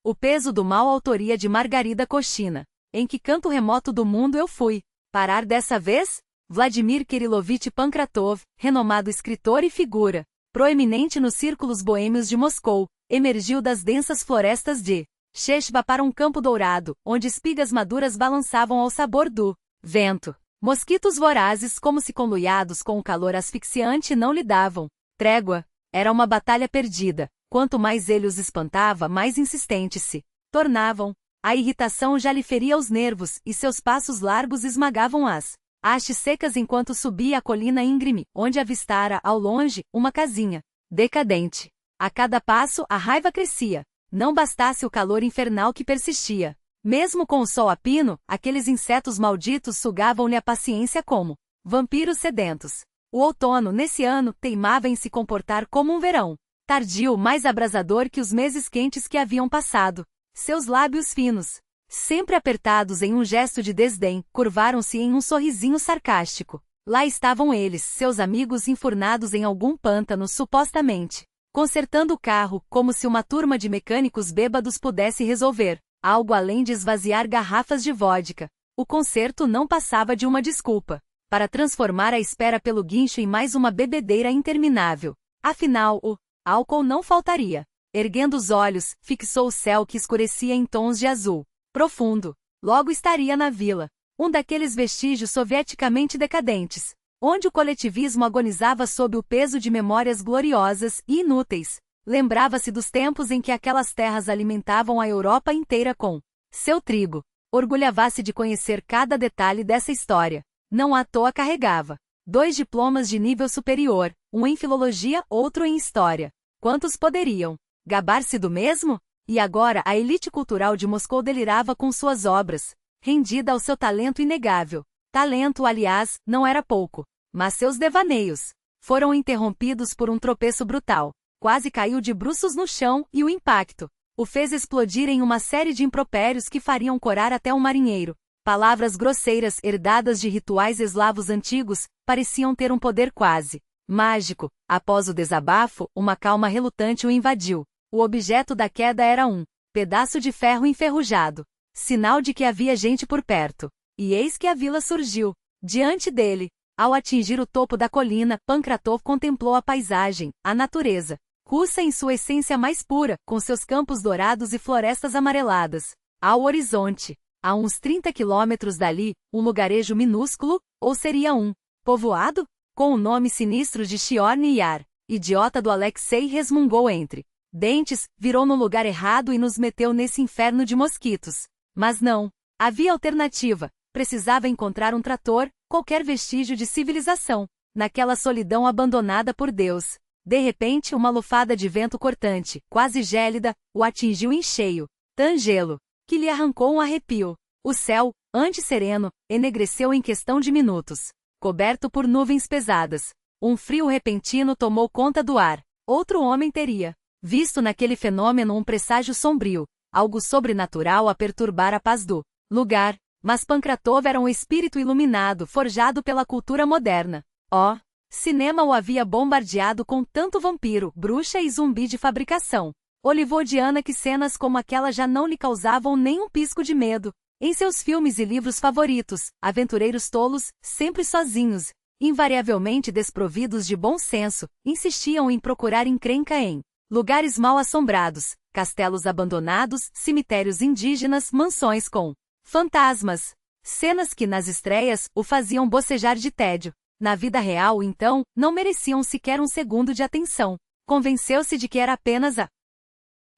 O peso do mal, autoria de Margarida Kochina. Em que canto remoto do mundo eu fui parar dessa vez? Vladimir Kirilovich Pankratov, renomado escritor e figura proeminente nos círculos boêmios de Moscou, emergiu das densas florestas de Chechva para um campo dourado, onde espigas maduras balançavam ao sabor do vento. Mosquitos vorazes, como se conluiados com o calor asfixiante, não lhe davam trégua. Era uma batalha perdida. Quanto mais ele os espantava, mais insistentes se tornavam. A irritação já lhe feria os nervos, e seus passos largos esmagavam as hastes secas enquanto subia a colina íngreme, onde avistara, ao longe, uma casinha decadente. A cada passo, a raiva crescia. Não bastasse o calor infernal que persistia. Mesmo com o sol a pino, aqueles insetos malditos sugavam-lhe a paciência como vampiros sedentos. O outono, nesse ano, teimava em se comportar como um verão tardio, mais abrasador que os meses quentes que haviam passado. Seus lábios finos, sempre apertados em um gesto de desdém, curvaram-se em um sorrisinho sarcástico. Lá estavam eles, seus amigos enfurnados em algum pântano, supostamente consertando o carro, como se uma turma de mecânicos bêbados pudesse resolver algo além de esvaziar garrafas de vodka. O concerto não passava de uma desculpa para transformar a espera pelo guincho em mais uma bebedeira interminável. Afinal, o álcool não faltaria. Erguendo os olhos, fixou o céu que escurecia em tons de azul profundo. Logo estaria na vila, um daqueles vestígios sovieticamente decadentes, onde o coletivismo agonizava sob o peso de memórias gloriosas e inúteis. Lembrava-se dos tempos em que aquelas terras alimentavam a Europa inteira com seu trigo. Orgulhava-se de conhecer cada detalhe dessa história. Não à toa carregava 2 diplomas de nível superior, um em filologia, outro em história. Quantos poderiam gabar-se do mesmo? E agora a elite cultural de Moscou delirava com suas obras, rendida ao seu talento inegável. Talento, aliás, não era pouco. Mas seus devaneios foram interrompidos por um tropeço brutal. Quase caiu de bruços no chão, e o impacto o fez explodir em uma série de impropérios que fariam corar até um marinheiro. Palavras grosseiras, herdadas de rituais eslavos antigos, pareciam ter um poder quase mágico. Após o desabafo, uma calma relutante o invadiu. O objeto da queda era um pedaço de ferro enferrujado, sinal de que havia gente por perto. E eis que a vila surgiu diante dele. Ao atingir o topo da colina, Pankratov contemplou a paisagem, a natureza, russa em sua essência mais pura, com seus campos dourados e florestas amareladas. Ao horizonte, a uns 30 quilômetros dali, um lugarejo minúsculo, ou seria um povoado? Com o nome sinistro de Chorny Yar. Idiota do Alexei, resmungou entre dentes, virou no lugar errado e nos meteu nesse inferno de mosquitos. Mas não. Havia alternativa. Precisava encontrar um trator, qualquer vestígio de civilização, naquela solidão abandonada por Deus. De repente, uma lufada de vento cortante, quase gélida, o atingiu em cheio. Tangelo, que lhe arrancou um arrepio. O céu, antes sereno, enegreceu em questão de minutos, coberto por nuvens pesadas. Um frio repentino tomou conta do ar. Outro homem teria visto naquele fenômeno um presságio sombrio, algo sobrenatural a perturbar a paz do lugar. Mas Pankratov era um espírito iluminado, forjado pela cultura moderna. Oh, cinema o havia bombardeado com tanto vampiro, bruxa e zumbi de fabricação hollywoodiana que cenas como aquela já não lhe causavam nem um pisco de medo. Em seus filmes e livros favoritos, aventureiros tolos, sempre sozinhos, invariavelmente desprovidos de bom senso, insistiam em procurar encrenca em lugares mal assombrados, castelos abandonados, cemitérios indígenas, mansões com fantasmas. Cenas que nas estreias o faziam bocejar de tédio. Na vida real, então, não mereciam sequer um segundo de atenção. Convenceu-se de que era apenas a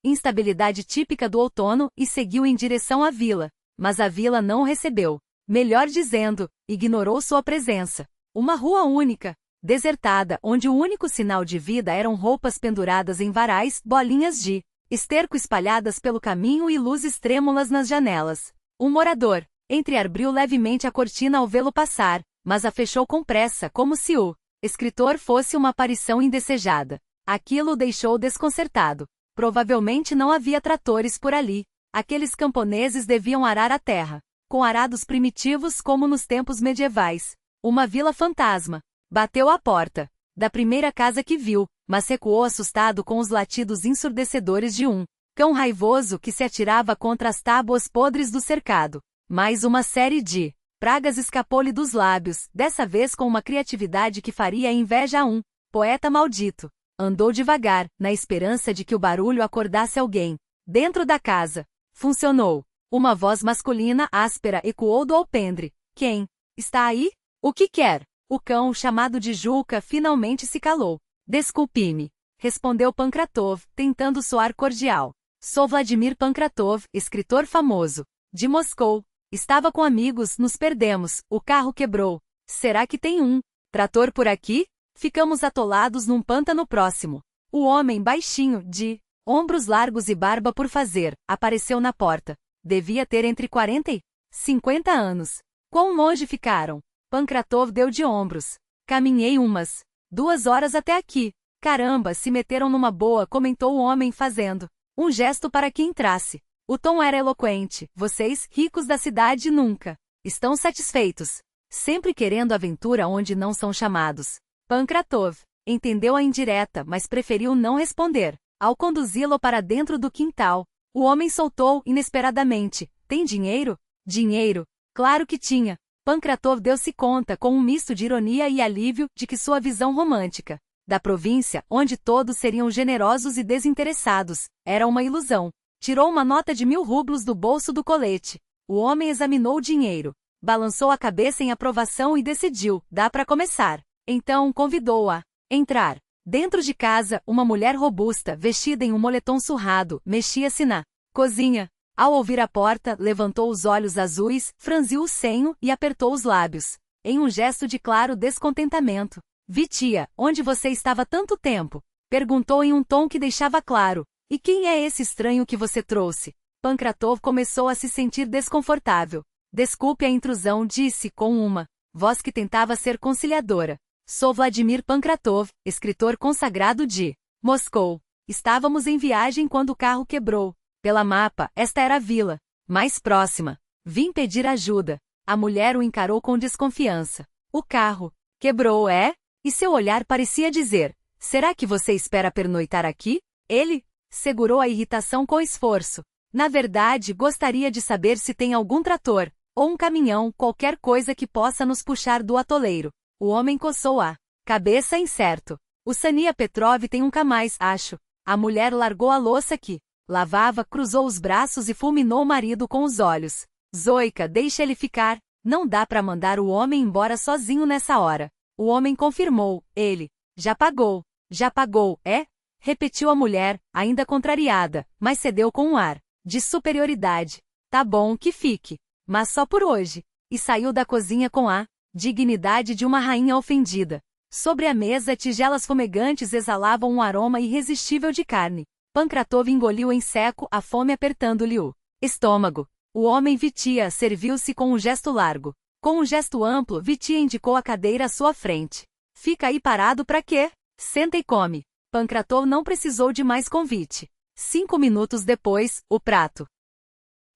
instabilidade típica do outono e seguiu em direção à vila. Mas a vila não o recebeu. Melhor dizendo, ignorou sua presença. Uma rua única, desertada, onde o único sinal de vida eram roupas penduradas em varais, bolinhas de esterco espalhadas pelo caminho e luzes trêmulas nas janelas. Um morador entreabriu levemente a cortina ao vê-lo passar, mas a fechou com pressa, como se o escritor fosse uma aparição indesejada. Aquilo o deixou desconcertado. Provavelmente não havia tratores por ali. Aqueles camponeses deviam arar a terra, com arados primitivos como nos tempos medievais. Uma vila fantasma. Bateu à porta da primeira casa que viu, mas recuou assustado com os latidos ensurdecedores de um Cão raivoso que se atirava contra as tábuas podres do cercado. Mais uma série de pragas escapou-lhe dos lábios, dessa vez com uma criatividade que faria inveja a um poeta maldito. Andou devagar, na esperança de que o barulho acordasse alguém. Dentro da casa. Funcionou. Uma voz masculina áspera ecoou do alpendre. Quem? Está aí? O que quer? O cão, chamado de Julka, finalmente se calou. Desculpe-me, respondeu Pankratov, tentando soar cordial. Sou Vladimir Pankratov, escritor famoso. De Moscou. Estava com amigos, nos perdemos, o carro quebrou. Será que tem um trator por aqui? Ficamos atolados num pântano próximo. O homem baixinho, de ombros largos e barba por fazer, apareceu na porta. Devia ter entre 40 e 50 anos. Quão longe ficaram? Pankratov deu de ombros. Caminhei umas 2 horas até aqui. Caramba, se meteram numa boa, comentou o homem fazendo um gesto para que entrasse. O tom era eloquente. Vocês, ricos da cidade, nunca estão satisfeitos. Sempre querendo aventura onde não são chamados. Pankratov entendeu a indireta, mas preferiu não responder. Ao conduzi-lo para dentro do quintal, o homem soltou inesperadamente. Tem dinheiro? Dinheiro? Claro que tinha. Pankratov deu-se conta, com um misto de ironia e alívio, de que sua visão romântica da província, onde todos seriam generosos e desinteressados, era uma ilusão. Tirou uma nota de 1000 rublos do bolso do colete. O homem examinou o dinheiro, balançou a cabeça em aprovação e decidiu, dá para começar. Então convidou-a a entrar. Dentro de casa, uma mulher robusta, vestida em um moletom surrado, mexia-se na cozinha. Ao ouvir a porta, levantou os olhos azuis, franziu o senho e apertou os lábios, em um gesto de claro descontentamento. Vitia, onde você estava tanto tempo? Perguntou em um tom que deixava claro. E quem é esse estranho que você trouxe? Pankratov começou a se sentir desconfortável. Desculpe a intrusão, disse com uma voz que tentava ser conciliadora. Sou Vladimir Pankratov, escritor consagrado de Moscou. Estávamos em viagem quando o carro quebrou. Pela mapa, esta era a vila mais próxima. Vim pedir ajuda. A mulher o encarou com desconfiança. O carro quebrou, é? E seu olhar parecia dizer, será que você espera pernoitar aqui? Ele segurou a irritação com esforço. Na verdade, gostaria de saber se tem algum trator, ou um caminhão, qualquer coisa que possa nos puxar do atoleiro. O homem coçou a cabeça incerto. O Sania Petrov tem um camais, acho. A mulher largou a louça que lavava, cruzou os braços e fulminou o marido com os olhos. Zoika, deixa ele ficar. Não dá para mandar o homem embora sozinho nessa hora. O homem confirmou. Ele já pagou. Já pagou, é? Repetiu a mulher, ainda contrariada, mas cedeu com um ar de superioridade. Tá bom que fique, mas só por hoje. E saiu da cozinha com a dignidade de uma rainha ofendida. Sobre a mesa, tigelas fumegantes exalavam um aroma irresistível de carne. Pankratov engoliu em seco, a fome apertando-lhe o estômago. O homem Vitia serviu-se com um gesto largo. Com um gesto amplo, Vitia indicou a cadeira à sua frente. Fica aí parado pra quê? Senta e come. Pankratov não precisou de mais convite. 5 minutos depois, o prato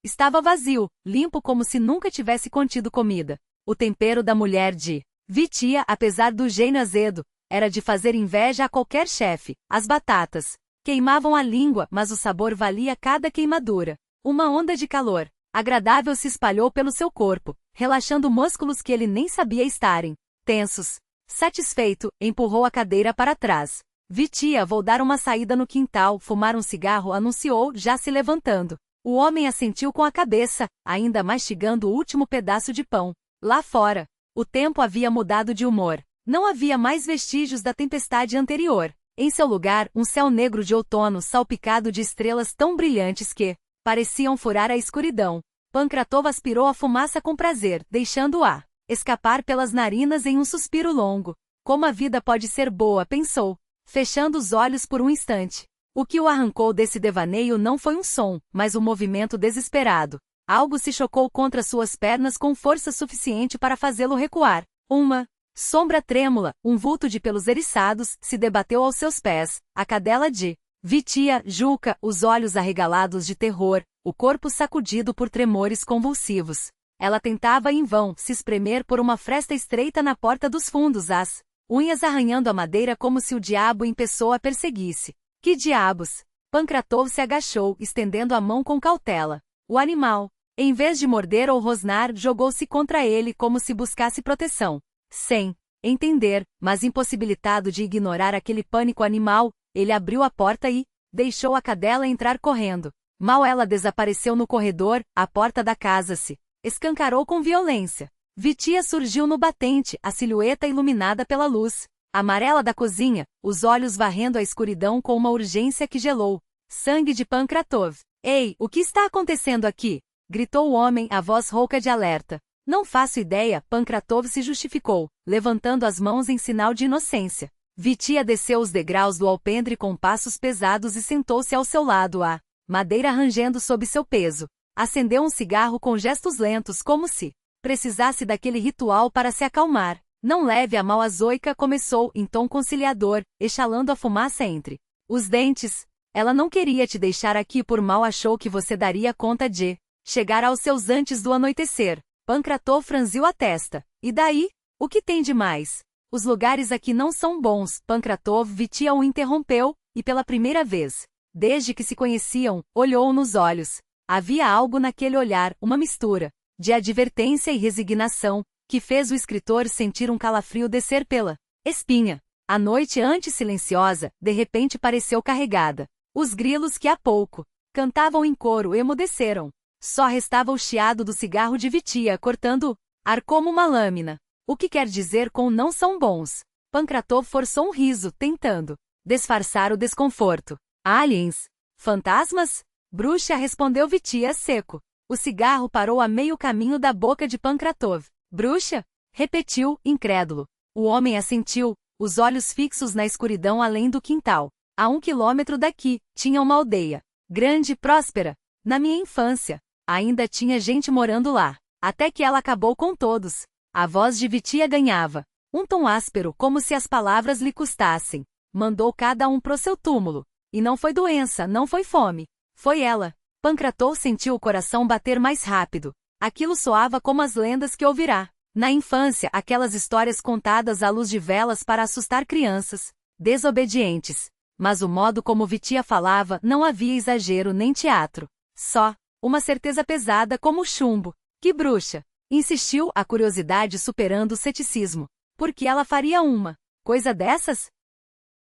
estava vazio, limpo como se nunca tivesse contido comida. O tempero da mulher de Vitia, apesar do gênio azedo, era de fazer inveja a qualquer chefe. As batatas queimavam a língua, mas o sabor valia cada queimadura. Uma onda de calor agradável se espalhou pelo seu corpo, relaxando músculos que ele nem sabia estarem tensos. Satisfeito, empurrou a cadeira para trás. Vitia, vou dar uma saída no quintal, fumar um cigarro, anunciou, já se levantando. O homem assentiu com a cabeça, ainda mastigando o último pedaço de pão. Lá fora, o tempo havia mudado de humor. Não havia mais vestígios da tempestade anterior. Em seu lugar, um céu negro de outono salpicado de estrelas tão brilhantes que pareciam furar a escuridão. Pankratov aspirou a fumaça com prazer, deixando-a escapar pelas narinas em um suspiro longo. Como a vida pode ser boa, pensou, fechando os olhos por um instante. O que o arrancou desse devaneio não foi um som, mas um movimento desesperado. Algo se chocou contra suas pernas com força suficiente para fazê-lo recuar. Uma sombra trêmula, um vulto de pelos eriçados, se debateu aos seus pés. A cadela de Vitia, Julka, os olhos arregalados de terror, o corpo sacudido por tremores convulsivos. Ela tentava em vão se espremer por uma fresta estreita na porta dos fundos, as unhas arranhando a madeira como se o diabo em pessoa a perseguisse. Que diabos! Pancratov se agachou, estendendo a mão com cautela. O animal, em vez de morder ou rosnar, jogou-se contra ele como se buscasse proteção. Sem entender, mas impossibilitado de ignorar aquele pânico animal, ele abriu a porta e deixou a cadela entrar correndo. Mal ela desapareceu no corredor, a porta da casa se escancarou com violência. Vitia surgiu no batente, a silhueta iluminada pela luz amarela da cozinha, os olhos varrendo a escuridão com uma urgência que gelou. Sangue de Pancratov. Ei, o que está acontecendo aqui? Gritou o homem, a voz rouca de alerta. Não faço ideia, Pancratov se justificou, levantando as mãos em sinal de inocência. Vitia desceu os degraus do alpendre com passos pesados e sentou-se ao seu lado, a madeira rangendo sob seu peso. Acendeu um cigarro com gestos lentos, como se precisasse daquele ritual para se acalmar. Não leve a mal a Zoika, começou, em tom conciliador, exalando a fumaça entre os dentes. Ela não queria te deixar aqui por mal, achou que você daria conta de chegar aos seus antes do anoitecer. Pancratov franziu a testa. E daí? O que tem de mais? Os lugares aqui não são bons. Pancratov. Vitia o interrompeu, e pela primeira vez, desde que se conheciam, olhou nos olhos. Havia algo naquele olhar, uma mistura de advertência e resignação, que fez o escritor sentir um calafrio descer pela espinha. A noite antes silenciosa, de repente pareceu carregada. Os grilos que há pouco cantavam em coro emudeceram. Só restava o chiado do cigarro de Vitia cortando o ar como uma lâmina. O que quer dizer com não são bons? Pancratov forçou um riso, tentando disfarçar o desconforto. Aliens? Fantasmas? Bruxa, respondeu Vitia seco. O cigarro parou a meio caminho da boca de Pancratov. Bruxa? Repetiu, incrédulo. O homem assentiu, os olhos fixos na escuridão além do quintal. A 1 quilômetro daqui, tinha uma aldeia. Grande e próspera. Na minha infância, ainda tinha gente morando lá. Até que ela acabou com todos. A voz de Vitia ganhava um tom áspero, como se as palavras lhe custassem. Mandou cada um pro seu túmulo. E não foi doença, não foi fome. Foi ela. Pancratov sentiu o coração bater mais rápido. Aquilo soava como as lendas que ouvirá. Na infância, aquelas histórias contadas à luz de velas para assustar crianças desobedientes. Mas o modo como Vitia falava não havia exagero nem teatro. Só uma certeza pesada como chumbo. Que bruxa! Insistiu, a curiosidade superando o ceticismo. Por que ela faria uma coisa dessas?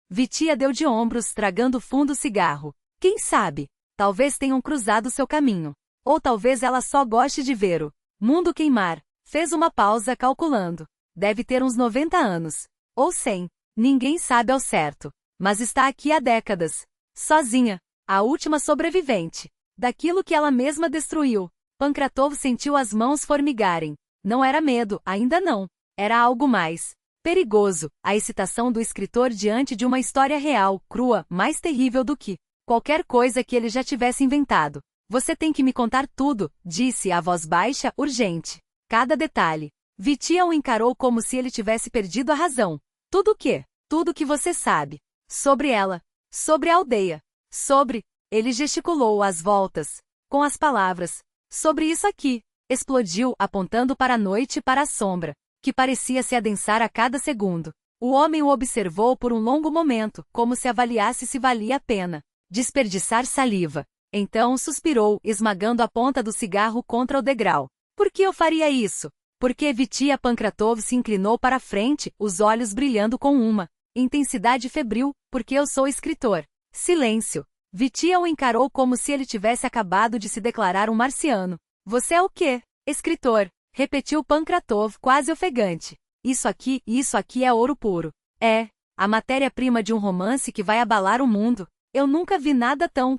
Vitia deu de ombros, tragando fundo o cigarro. Quem sabe? Talvez tenham cruzado seu caminho. Ou talvez ela só goste de ver o mundo queimar. Fez uma pausa, calculando. Deve ter uns 90 anos. Ou 100. Ninguém sabe ao certo. Mas está aqui há décadas. Sozinha. A última sobrevivente. Daquilo que ela mesma destruiu. Pancratov sentiu as mãos formigarem. Não era medo, ainda não. Era algo mais perigoso. A excitação do escritor diante de uma história real, crua, mais terrível do que qualquer coisa que ele já tivesse inventado. Você tem que me contar tudo, disse a voz baixa, urgente. Cada detalhe. Vitia o encarou como se ele tivesse perdido a razão. Tudo o quê? Tudo que você sabe. Sobre ela. Sobre a aldeia. Sobre... Ele gesticulou às voltas. Com as palavras. Sobre isso aqui. Explodiu, apontando para a noite e para a sombra, que parecia se adensar a cada segundo. O homem o observou por um longo momento, como se avaliasse se valia a pena desperdiçar saliva. Então suspirou, esmagando a ponta do cigarro contra o degrau. Por que eu faria isso? Porque Vitia. Pancratov se inclinou para a frente, os olhos brilhando com uma intensidade febril. Porque eu sou escritor. Silêncio. Vitia o encarou como se ele tivesse acabado de se declarar um marciano. Você é o quê? Escritor. Repetiu Pancratov, quase ofegante. Isso aqui é ouro puro. É a matéria-prima de um romance que vai abalar o mundo. Eu nunca vi nada tão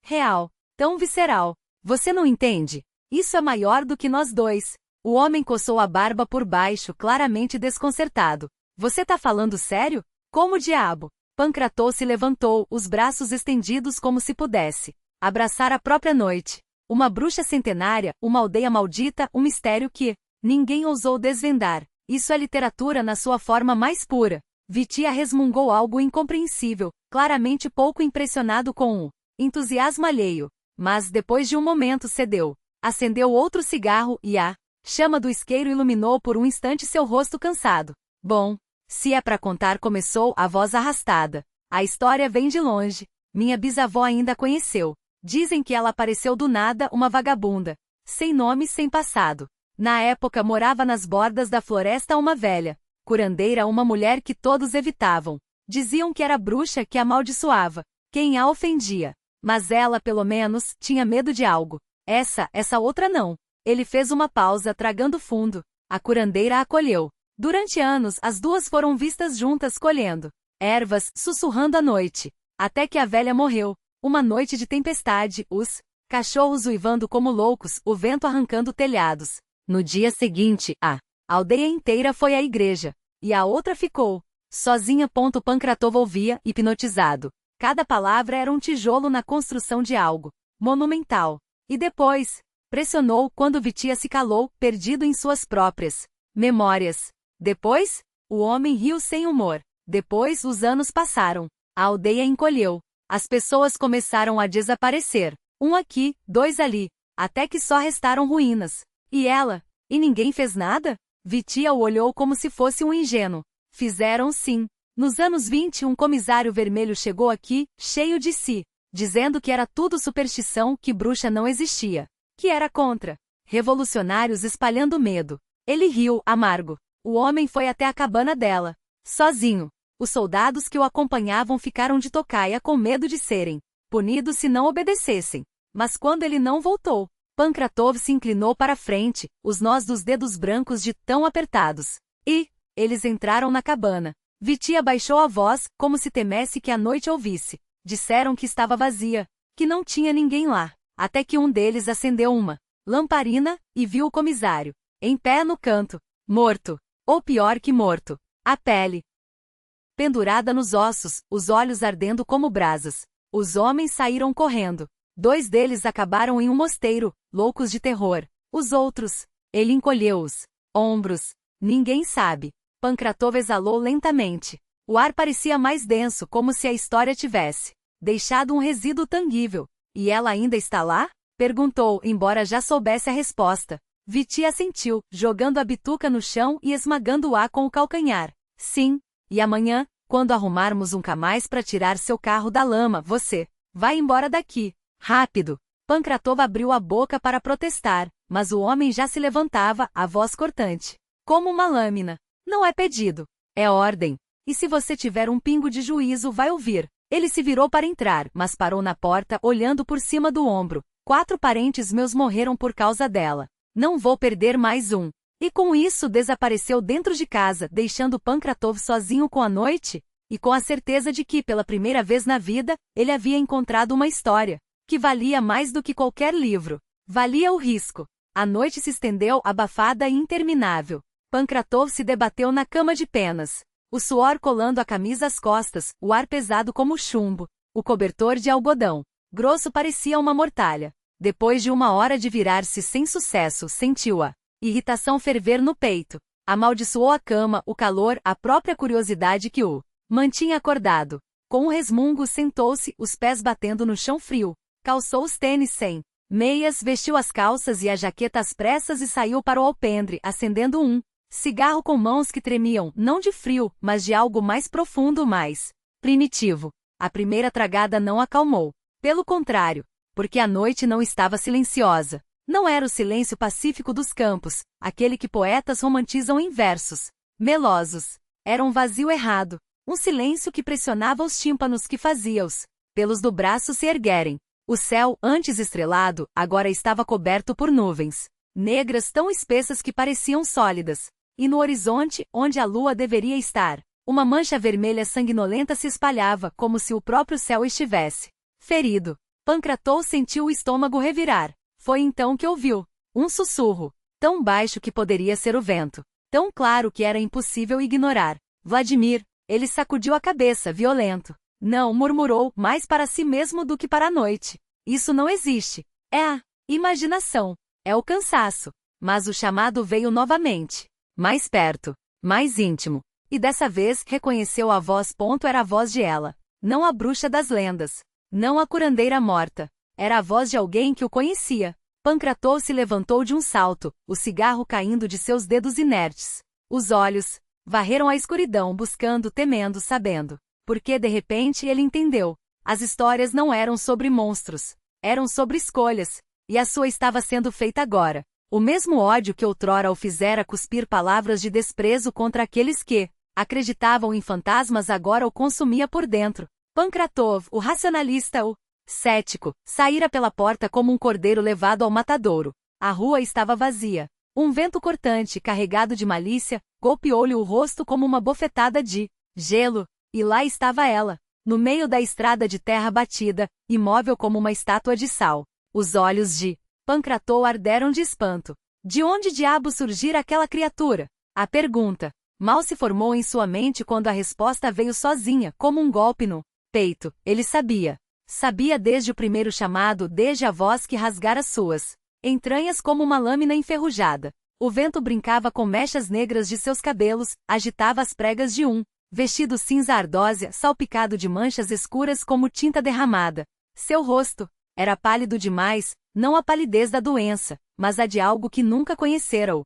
real, tão visceral. Você não entende? Isso é maior do que nós dois. O homem coçou a barba por baixo, claramente desconcertado. Você tá falando sério? Como diabo? Pancratov se levantou, os braços estendidos como se pudesse abraçar a própria noite. Uma bruxa centenária, uma aldeia maldita, um mistério que ninguém ousou desvendar. Isso é literatura na sua forma mais pura. Vitia resmungou algo incompreensível, claramente pouco impressionado com o entusiasmo alheio. Mas depois de um momento cedeu. Acendeu outro cigarro e a chama do isqueiro iluminou por um instante seu rosto cansado. Bom, se é para contar, começou a voz arrastada. A história vem de longe. Minha bisavó ainda a conheceu. Dizem que ela apareceu do nada, uma vagabunda. Sem nome, sem passado. Na época morava nas bordas da floresta uma velha, curandeira, uma mulher que todos evitavam. Diziam que era bruxa que amaldiçoava quem a ofendia. Mas ela, pelo menos, tinha medo de algo. Essa outra não. Ele fez uma pausa, tragando fundo. A curandeira a acolheu. Durante anos, as duas foram vistas juntas colhendo ervas, sussurrando à noite. Até que a velha morreu. Uma noite de tempestade, os cachorros uivando como loucos, o vento arrancando telhados. No dia seguinte, a aldeia inteira foi à igreja. E a outra ficou sozinha. Pancratov ouvia, hipnotizado. Cada palavra era um tijolo na construção de algo monumental. E depois, pressionou quando Vitia se calou, perdido em suas próprias memórias. Depois, o homem riu sem humor. Depois, os anos passaram. A aldeia encolheu. As pessoas começaram a desaparecer. Um aqui, dois ali. Até que só restaram ruínas. E ela? E ninguém fez nada? Vitia o olhou como se fosse um ingênuo. Fizeram sim. Nos anos 20, um comissário vermelho chegou aqui, cheio de si, dizendo que era tudo superstição, que bruxa não existia. Que era contra revolucionários espalhando medo. Ele riu, amargo. O homem foi até a cabana dela. Sozinho. Os soldados que o acompanhavam ficaram de tocaia com medo de serem punidos se não obedecessem. Mas quando ele não voltou, Pancratov se inclinou para a frente, os nós dos dedos brancos de tão apertados. E eles entraram na cabana. Vitia baixou a voz, como se temesse que a noite ouvisse. Disseram que estava vazia, que não tinha ninguém lá. Até que um deles acendeu uma lamparina e viu o comissário, em pé no canto, morto. Ou pior que morto. A pele pendurada nos ossos, os olhos ardendo como brasas. Os homens saíram correndo. 2 deles acabaram em um mosteiro, loucos de terror. Os outros, ele encolheu os ombros. Ninguém sabe. Pancratov exalou lentamente. O ar parecia mais denso, como se a história tivesse deixado um resíduo tangível. E ela ainda está lá? Perguntou, embora já soubesse a resposta. Vitia assentiu, jogando a bituca no chão e esmagando-a com o calcanhar. Sim. E amanhã, quando arrumarmos um camais para tirar seu carro da lama, você vai embora daqui. Rápido. Pancratov abriu a boca para protestar, mas o homem já se levantava, a voz cortante, como uma lâmina. Não é pedido. É ordem. E se você tiver um pingo de juízo, vai ouvir. Ele se virou para entrar, mas parou na porta, olhando por cima do ombro. 4 parentes meus morreram por causa dela. Não vou perder mais um. E com isso desapareceu dentro de casa, deixando Pancratov sozinho com a noite, e com a certeza de que, pela primeira vez na vida, ele havia encontrado uma história que valia mais do que qualquer livro. Valia o risco. A noite se estendeu, abafada e interminável. Pancratov se debateu na cama de penas. O suor colando a camisa às costas, o ar pesado como chumbo. O cobertor de algodão grosso parecia uma mortalha. Depois de 1 hora de virar-se sem sucesso, sentiu-a irritação ferver no peito. Amaldiçoou a cama, o calor, a própria curiosidade que o mantinha acordado. Com um resmungo sentou-se, os pés batendo no chão frio. Calçou os tênis sem meias, vestiu as calças e a jaqueta às pressas e saiu para o alpendre, acendendo um cigarro com mãos que tremiam, não de frio, mas de algo mais profundo, mais primitivo. A primeira tragada não acalmou. Pelo contrário, porque a noite não estava silenciosa. Não era o silêncio pacífico dos campos, aquele que poetas romantizam em versos melosos. Era um vazio errado, um silêncio que pressionava os tímpanos, que fazia os pelos do braço se erguerem. O céu, antes estrelado, agora estava coberto por nuvens negras tão espessas que pareciam sólidas. E no horizonte, onde a lua deveria estar, uma mancha vermelha sanguinolenta se espalhava, como se o próprio céu estivesse ferido. Pancratov sentiu o estômago revirar. Foi então que ouviu um sussurro, tão baixo que poderia ser o vento, tão claro que era impossível ignorar. Vladimir. Ele sacudiu a cabeça, violento. Não, murmurou, mais para si mesmo do que para a noite. Isso não existe. É a imaginação. É o cansaço. Mas o chamado veio novamente. Mais perto. Mais íntimo. E dessa vez reconheceu a voz. Era a voz de ela. Não a bruxa das lendas. Não a curandeira morta. Era a voz de alguém que o conhecia. Pancratov se levantou de um salto, o cigarro caindo de seus dedos inertes. Os olhos varreram a escuridão, buscando, temendo, sabendo. Porque de repente ele entendeu. As histórias não eram sobre monstros. Eram sobre escolhas. E a sua estava sendo feita agora. O mesmo ódio que outrora o fizera cuspir palavras de desprezo contra aqueles que acreditavam em fantasmas agora o consumia por dentro. Pankratov, o racionalista, o cético, saíra pela porta como um cordeiro levado ao matadouro. A rua estava vazia. Um vento cortante, carregado de malícia, golpeou-lhe o rosto como uma bofetada de gelo, e lá estava ela, no meio da estrada de terra batida, imóvel como uma estátua de sal. Os olhos de Pankratov arderam de espanto. De onde diabo surgira aquela criatura? A pergunta mal se formou em sua mente quando a resposta veio sozinha, como um golpe no peito. Ele sabia. Sabia desde o primeiro chamado, desde a voz que rasgara suas entranhas como uma lâmina enferrujada. O vento brincava com mechas negras de seus cabelos, agitava as pregas de um vestido cinza ardósia, salpicado de manchas escuras como tinta derramada. Seu rosto era pálido demais, não a palidez da doença, mas a de algo que nunca conhecera o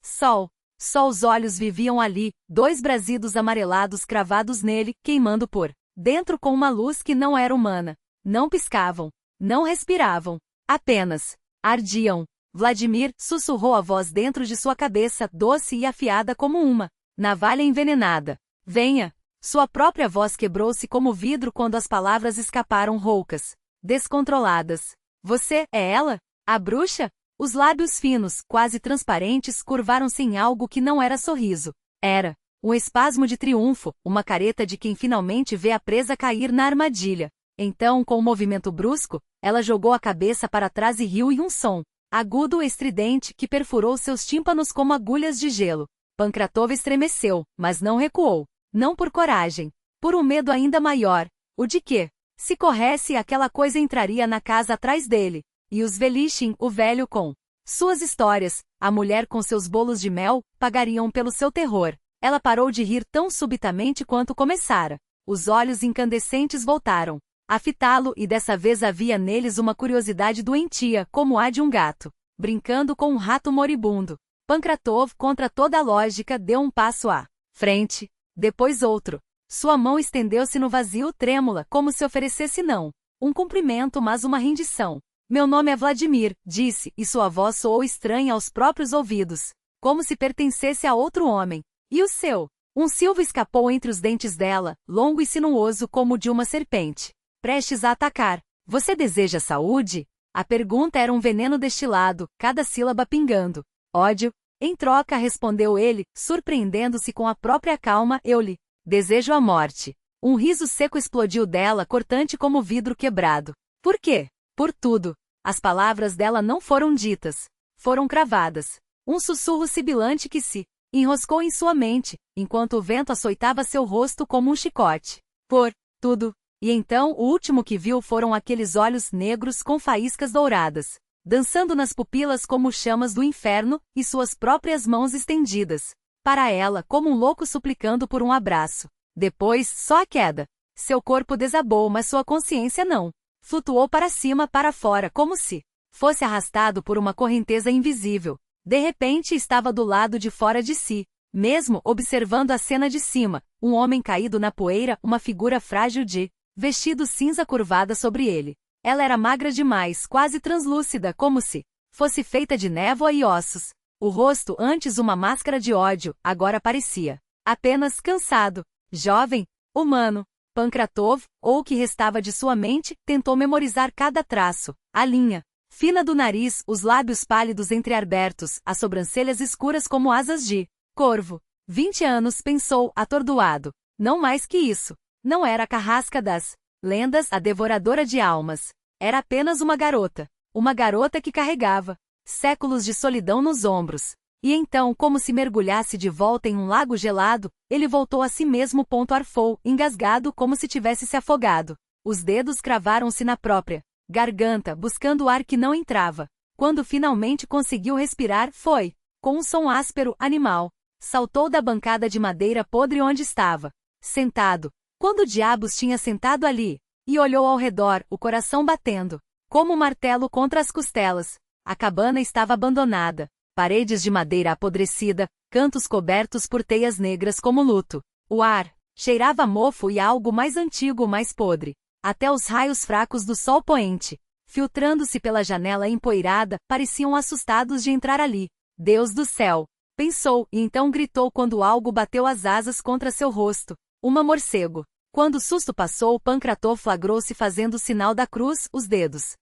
sol. Só os olhos viviam ali, dois brasidos amarelados cravados nele, queimando por dentro com uma luz que não era humana. Não piscavam, não respiravam, apenas ardiam. Vladimir sussurrou a voz dentro de sua cabeça, doce e afiada como uma navalha envenenada. Venha! Sua própria voz quebrou-se como vidro quando as palavras escaparam roucas, descontroladas. Você é ela? A bruxa? Os lábios finos, quase transparentes, curvaram-se em algo que não era sorriso. Era um espasmo de triunfo, uma careta de quem finalmente vê a presa cair na armadilha. Então, com um movimento brusco, ela jogou a cabeça para trás e riu em um som agudo e estridente que perfurou seus tímpanos como agulhas de gelo. Pankratov estremeceu, mas não recuou. Não por coragem, por um medo ainda maior. O de que? Se corresse, aquela coisa entraria na casa atrás dele. E os Velichin, o velho com suas histórias, a mulher com seus bolos de mel, pagariam pelo seu terror. Ela parou de rir tão subitamente quanto começara. Os olhos incandescentes voltaram a fitá-lo e dessa vez havia neles uma curiosidade doentia, como a de um gato brincando com um rato moribundo. Pankratov, contra toda a lógica, deu um passo à frente, depois outro. Sua mão estendeu-se no vazio trêmula, como se oferecesse não um cumprimento, mas uma rendição. Meu nome é Vladimir, disse, e sua voz soou estranha aos próprios ouvidos, como se pertencesse a outro homem. E o seu? Um silvo escapou entre os dentes dela, longo e sinuoso como o de uma serpente, prestes a atacar. Você deseja saúde? A pergunta era um veneno destilado, cada sílaba pingando ódio. Em troca, respondeu ele, surpreendendo-se com a própria calma, eu lhe desejo a morte. Um riso seco explodiu dela, cortante como vidro quebrado. Por quê? Por tudo. As palavras dela não foram ditas. Foram cravadas. Um sussurro sibilante que se enroscou em sua mente, enquanto o vento açoitava seu rosto como um chicote. Por tudo. E então o último que viu foram aqueles olhos negros com faíscas douradas, dançando nas pupilas como chamas do inferno, e suas próprias mãos estendidas para ela como um louco suplicando por um abraço. Depois, só a queda. Seu corpo desabou, mas sua consciência não. Flutuou para cima, para fora, como se fosse arrastado por uma correnteza invisível. De repente estava do lado de fora de si, mesmo observando a cena de cima, um homem caído na poeira, uma figura frágil de vestido cinza curvada sobre ele. Ela era magra demais, quase translúcida, como se fosse feita de névoa e ossos. O rosto, antes uma máscara de ódio, agora parecia apenas cansado. Jovem, humano. Pankratov, ou o que restava de sua mente, tentou memorizar cada traço, a linha fina do nariz, os lábios pálidos entreabertos, as sobrancelhas escuras como asas de corvo. 20 anos, pensou, atordoado. Não mais que isso. Não era a carrasca das lendas, a devoradora de almas. Era apenas uma garota. Uma garota que carregava séculos de solidão nos ombros. E então, como se mergulhasse de volta em um lago gelado, ele voltou a si mesmo. Arfou, engasgado como se tivesse se afogado. Os dedos cravaram-se na própria garganta, buscando o ar que não entrava. Quando finalmente conseguiu respirar, foi, com um som áspero, animal. Saltou da bancada de madeira podre onde estava sentado. Quando diabos tinha sentado ali? E olhou ao redor, o coração batendo como um martelo contra as costelas. A cabana estava abandonada. Paredes de madeira apodrecida, cantos cobertos por teias negras como luto. O ar cheirava a mofo e a algo mais antigo, mais podre. até os raios fracos do sol poente, filtrando-se pela janela empoeirada, pareciam assustados de entrar ali. Deus do céu! Pensou, e então gritou quando algo bateu as asas contra seu rosto. Uma morcego. Quando o susto passou, Pancratov flagrou-se fazendo o sinal da cruz, os dedos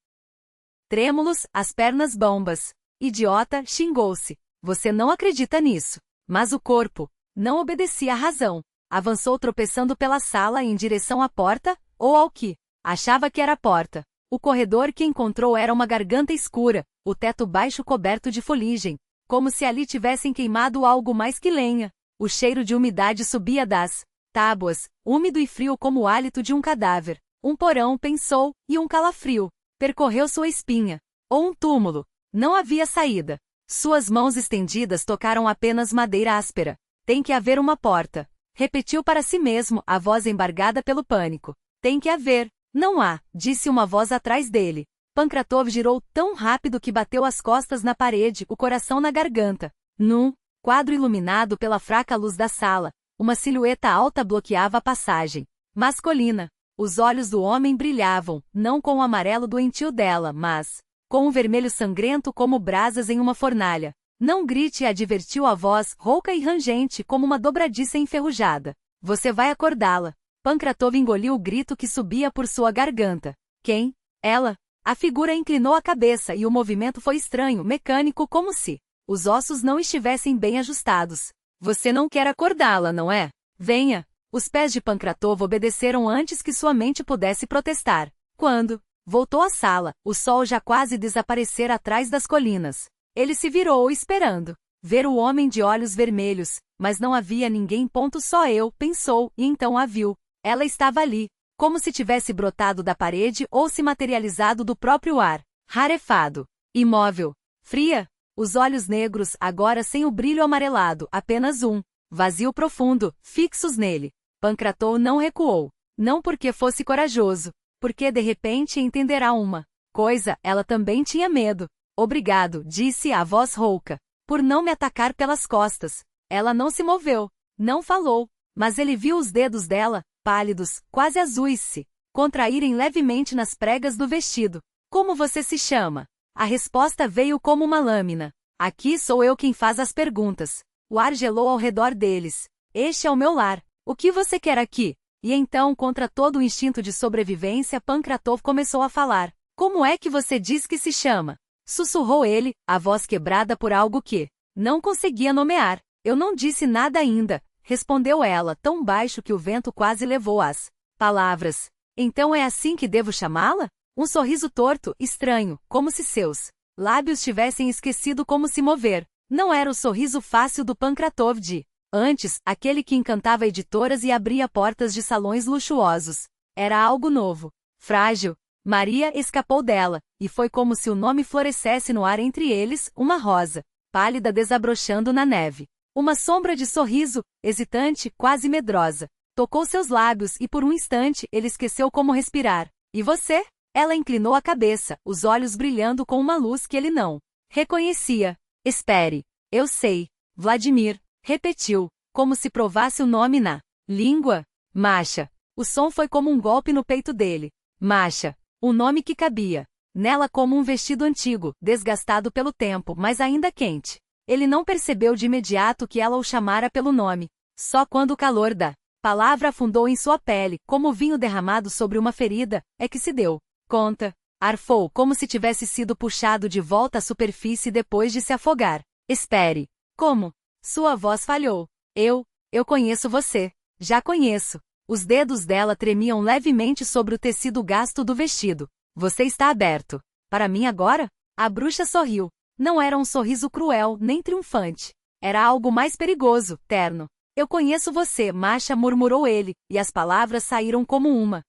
trêmulos, as pernas bambas. Idiota, xingou-se. Você não acredita nisso. Mas o corpo não obedecia à razão. Avançou tropeçando pela sala em direção à porta, ou ao que achava que era a porta. O corredor que encontrou era uma garganta escura, o teto baixo coberto de fuligem, como se ali tivessem queimado algo mais que lenha. O cheiro de umidade subia das tábuas, úmido e frio como o hálito de um cadáver. Um porão, pensou, e um calafrio percorreu sua espinha. Ou um túmulo. Não havia saída. Suas mãos estendidas tocaram apenas madeira áspera. Tem que haver uma porta. Repetiu para si mesmo, a voz embargada pelo pânico. Tem que haver. Não há, disse uma voz atrás dele. Pancratov girou tão rápido que bateu as costas na parede, o coração na garganta. Num quadro iluminado pela fraca luz da sala, uma silhueta alta bloqueava a passagem. Masculina. Os olhos do homem brilhavam, não com o amarelo doentio dela, mas com um vermelho sangrento como brasas em uma fornalha. Não grite, advertiu a voz, rouca e rangente como uma dobradiça enferrujada. Você vai acordá-la. Pancratov engoliu o grito que subia por sua garganta. Quem? Ela? A figura inclinou a cabeça e o movimento foi estranho, mecânico, como se os ossos não estivessem bem ajustados. Você não quer acordá-la, não é? Venha. Os pés de Pancratov obedeceram antes que sua mente pudesse protestar. Quando voltou à sala, o sol já quase desaparecera atrás das colinas. Ele se virou esperando ver o homem de olhos vermelhos, mas não havia ninguém. Só eu, pensou, e então a viu. Ela estava ali, como se tivesse brotado da parede ou se materializado do próprio ar. Rarefado, imóvel, fria, os olhos negros, agora sem o brilho amarelado, apenas um vazio profundo, fixos nele. Pancratov não recuou. Não porque fosse corajoso, porque de repente entenderá uma coisa, ela também tinha medo. Obrigado, disse a voz rouca, por não me atacar pelas costas. Ela não se moveu, não falou, mas ele viu os dedos dela, pálidos, quase azuis, se contraírem levemente nas pregas do vestido. Como você se chama? A resposta veio como uma lâmina. Aqui sou eu quem faz as perguntas. O ar gelou ao redor deles. Este é o meu lar. O que você quer aqui? E então, contra todo o instinto de sobrevivência, Pancratov começou a falar. Como é que você diz que se chama? Sussurrou ele, a voz quebrada por algo que não conseguia nomear. Eu não disse nada ainda, respondeu ela, tão baixo que o vento quase levou as palavras. Então é assim que devo chamá-la? Um sorriso torto, estranho, como se seus lábios tivessem esquecido como se mover. Não era o sorriso fácil do Pancratov de antes, aquele que encantava editoras e abria portas de salões luxuosos. Era algo novo, frágil. Maria escapou dela, e foi como se o nome florescesse no ar entre eles, uma rosa, pálida desabrochando na neve. Uma sombra de sorriso, hesitante, quase medrosa. Tocou seus lábios e por um instante ele esqueceu como respirar. E você? Ela inclinou a cabeça, os olhos brilhando com uma luz que ele não reconhecia. Espere. Eu sei. Vladimir. Repetiu, como se provasse o nome na língua. Masha. O som foi como um golpe no peito dele. Masha. Um nome que cabia nela como um vestido antigo, desgastado pelo tempo, mas ainda quente. Ele não percebeu de imediato que ela o chamara pelo nome. Só quando o calor da palavra afundou em sua pele, como vinho derramado sobre uma ferida, é que se deu conta. Arfou como se tivesse sido puxado de volta à superfície depois de se afogar. Espere. Como? Sua voz falhou. Eu conheço você. Já conheço. Os dedos dela tremiam levemente sobre o tecido gasto do vestido. Você está aberto. Para mim agora? A bruxa sorriu. Não era um sorriso cruel, nem triunfante. Era algo mais perigoso, terno. Eu conheço você, Masha, murmurou ele, e as palavras saíram como uma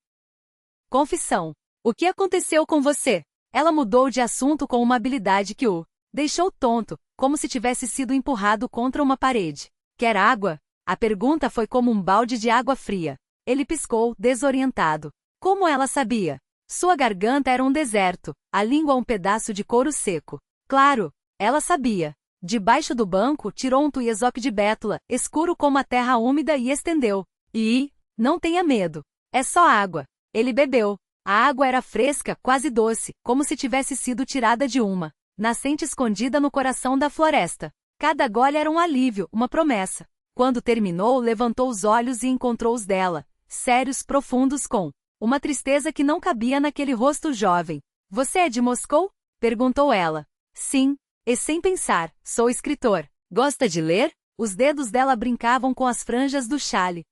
confissão. O que aconteceu com você? Ela mudou de assunto com uma habilidade que o deixou tonto, como se tivesse sido empurrado contra uma parede. Quer água? A pergunta foi como um balde de água fria. Ele piscou, desorientado. Como ela sabia? Sua garganta era um deserto, a língua um pedaço de couro seco. Claro, ela sabia. Debaixo do banco, tirou um tuiazoque de bétula, escuro como a terra úmida e estendeu. Não tenha medo. É só água. Ele bebeu. A água era fresca, quase doce, como se tivesse sido tirada de uma nascente escondida no coração da floresta. Cada gole era um alívio, uma promessa. Quando terminou, levantou os olhos e encontrou os dela, sérios, profundos, com uma tristeza que não cabia naquele rosto jovem. Você é de Moscou? Perguntou ela. Sim, e sem pensar, sou escritor. Gosta de ler? Os dedos dela brincavam com as franjas do chale.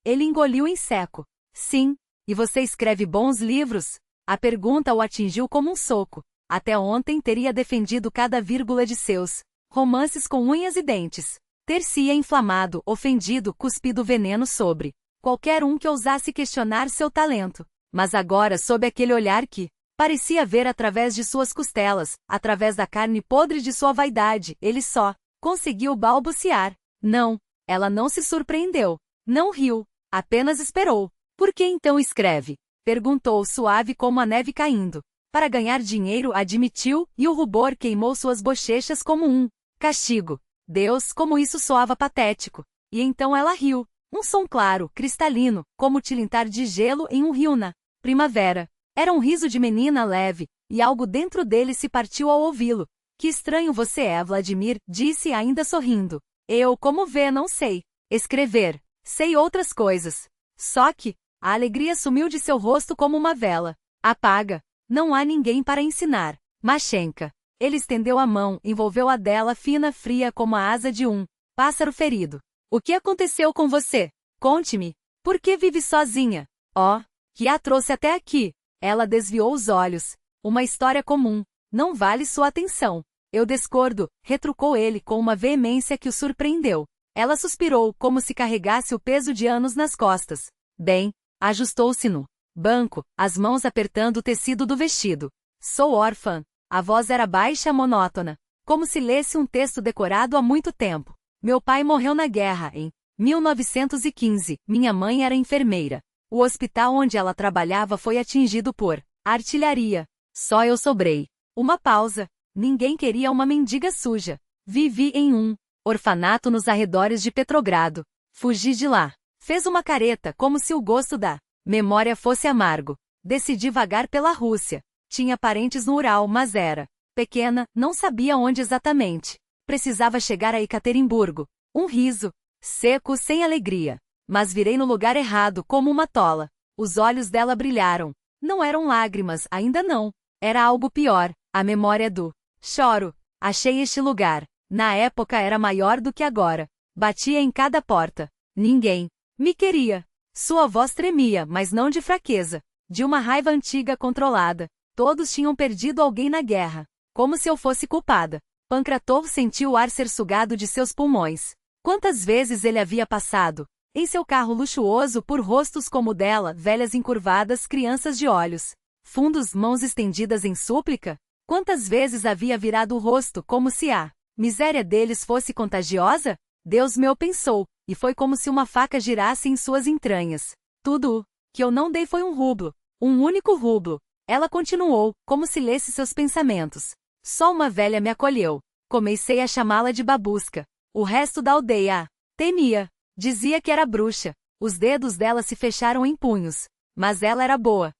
Ele engoliu em seco. Sim, e você escreve bons livros? A pergunta o atingiu como um soco. Até ontem teria defendido cada vírgula de seus romances com unhas e dentes. Ter-se-ia inflamado, ofendido, cuspido veneno sobre qualquer um que ousasse questionar seu talento. Mas agora, sob aquele olhar que parecia ver através de suas costelas, através da carne podre de sua vaidade, ele só conseguiu balbuciar. Não, ela não se surpreendeu. Não riu, apenas esperou. Por que então escreve? Perguntou, suave como a neve caindo. Para ganhar dinheiro, admitiu, e o rubor queimou suas bochechas como um castigo. Deus, como isso soava patético. E então ela riu. Um som claro, cristalino, como o tilintar de gelo em um rio na primavera. Era um riso de menina leve, e algo dentro dele se partiu ao ouvi-lo. Que estranho você é, Vladimir, disse ainda sorrindo. Eu, como vê, não sei escrever. Sei outras coisas. Só que a alegria sumiu de seu rosto como uma vela. Apaga. Não há ninguém para ensinar. Mashenka. Ele estendeu a mão, envolveu a dela fina, fria como a asa de um pássaro ferido. O que aconteceu com você? Conte-me. Por que vive sozinha? Oh, que a trouxe até aqui? Ela desviou os olhos. Uma história comum. Não vale sua atenção. Eu discordo, retrucou ele com uma veemência que o surpreendeu. Ela suspirou, como se carregasse o peso de anos nas costas. Bem, ajustou-se no banco, as mãos apertando o tecido do vestido. Sou órfã. A voz era baixa, monótona, como se lesse um texto decorado há muito tempo. Meu pai morreu na guerra, em 1915. Minha mãe era enfermeira. O hospital onde ela trabalhava foi atingido por artilharia. Só eu sobrei. Uma pausa. Ninguém queria uma mendiga suja. Vivi em um orfanato nos arredores de Petrogrado. Fugi de lá. Fez uma careta, como se o gosto da memória fosse amargo. Decidi vagar pela Rússia. Tinha parentes no Ural, mas era pequena, não sabia onde exatamente. Precisava chegar a Ekaterimburgo. Um riso. Seco, sem alegria. Mas virei no lugar errado, como uma tola. Os olhos dela brilharam. Não eram lágrimas, ainda não. Era algo pior, a memória do choro. Achei este lugar. Na época era maior do que agora. Batia em cada porta. Ninguém me queria. Sua voz tremia, mas não de fraqueza. De uma raiva antiga controlada. Todos tinham perdido alguém na guerra. Como se eu fosse culpada. Pankratov sentiu o ar ser sugado de seus pulmões. Quantas vezes ele havia passado em seu carro luxuoso por rostos como o dela, velhas encurvadas, crianças de olhos fundos, mãos estendidas em súplica? Quantas vezes havia virado o rosto como se a miséria deles fosse contagiosa? Deus meu, pensou, e foi como se uma faca girasse em suas entranhas. Tudo o que eu não dei foi um rublo. Um único rublo. Ela continuou, como se lesse seus pensamentos. Só uma velha me acolheu. Comecei a chamá-la de babuska. O resto da aldeia a temia. Dizia que era bruxa. Os dedos dela se fecharam em punhos. Mas ela era boa.